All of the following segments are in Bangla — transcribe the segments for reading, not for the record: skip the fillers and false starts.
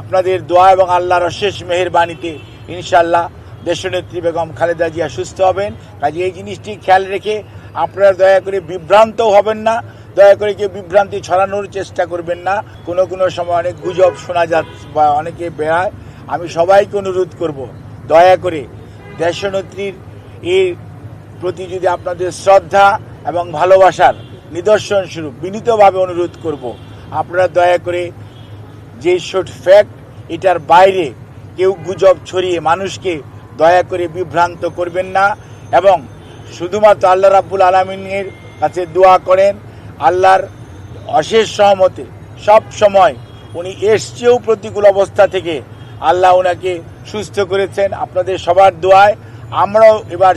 আপনাদের দোয়া এবং আল্লাহর অশেষ মেহেরবানিতে ইনশাআল্লাহ দেশনেত্রী বেগম খালেদা জিয়া সুস্থ হবেন। কাজে এই জিনিসটি খেয়াল রেখে আপনারা দয়া করে বিভ্রান্তও হবেন না, দয়া করে কেউ বিভ্রান্তি ছড়ানোর চেষ্টা করবেন না। কোনো সময় অনেক গুজব শোনা যাচ্ছে বা অনেকে বেড়ায়। আমি সবাইকে অনুরোধ করব, দয়া করে দেশনেত্রীর এর প্রতি যদি আপনাদের শ্রদ্ধা এবং ভালোবাসার নিদর্শন স্বরূপ বিনীতভাবে অনুরোধ করব, আপনারা দয়া করে যে শর্ট ফ্যাক্ট এটার বাইরে কেউ গুজব ছড়িয়ে মানুষকে দয়া করে বিভ্রান্ত করবেন না এবং শুধুমাত্র আল্লাহ রাব্বুল আলামিনের কাছে দোয়া করেন। আল্লাহর অশেষ সহমতে সব সময় উনি এসছেও প্রতিকূল অবস্থা থেকে আল্লাহ ওনাকে সুস্থ করেছেন। আপনাদের সবার দোয়ায় আমরাও এবার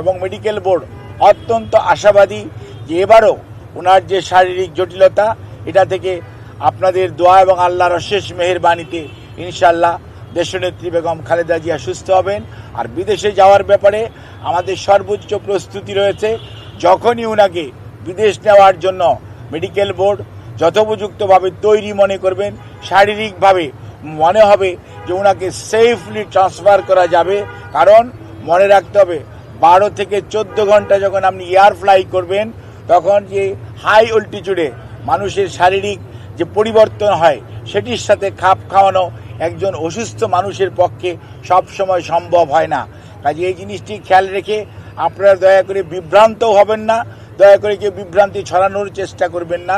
এবং মেডিকেল বোর্ড অত্যন্ত আশাবাদী যে এবারও ওনার যে শারীরিক জটিলতা এটা থেকে আপনাদের দোয়া এবং আল্লাহর অশেষ মেহেরবানিতে ইনশাআল্লাহ দেশনেত্রী বেগম খালেদা জিয়া সুস্থ হবেন। আর বিদেশে যাওয়ার ব্যাপারে আমাদের সর্বোচ্চ প্রস্তুতি রয়েছে। যখনই ওনাকে বিদেশ নেওয়ার জন্য মেডিকেল বোর্ড যথোপযুক্তভাবে তৈরি মনে করবেন, শারীরিকভাবে মনে হবে যে ওনাকে সেফলি ট্রান্সফার করা যাবে। কারণ মনে রাখতে হবে 12 থেকে 14 ঘন্টা যখন আপনি এয়ার ফ্লাই করবেন তখন যে হাই অল্টিটিউডে মানুষের শারীরিক যে পরিবর্তন হয় সেটির সাথে খাপ খাওয়ানো একজন অসুস্থ মানুষের পক্ষে সব সময় সম্ভব হয় না। কাজে এই জিনিসটি খেয়াল রেখে আপনারা দয়া করে বিভ্রান্তও হবেন না, দয়া করে কেউ বিভ্রান্তি ছড়ানোর চেষ্টা করবেন না।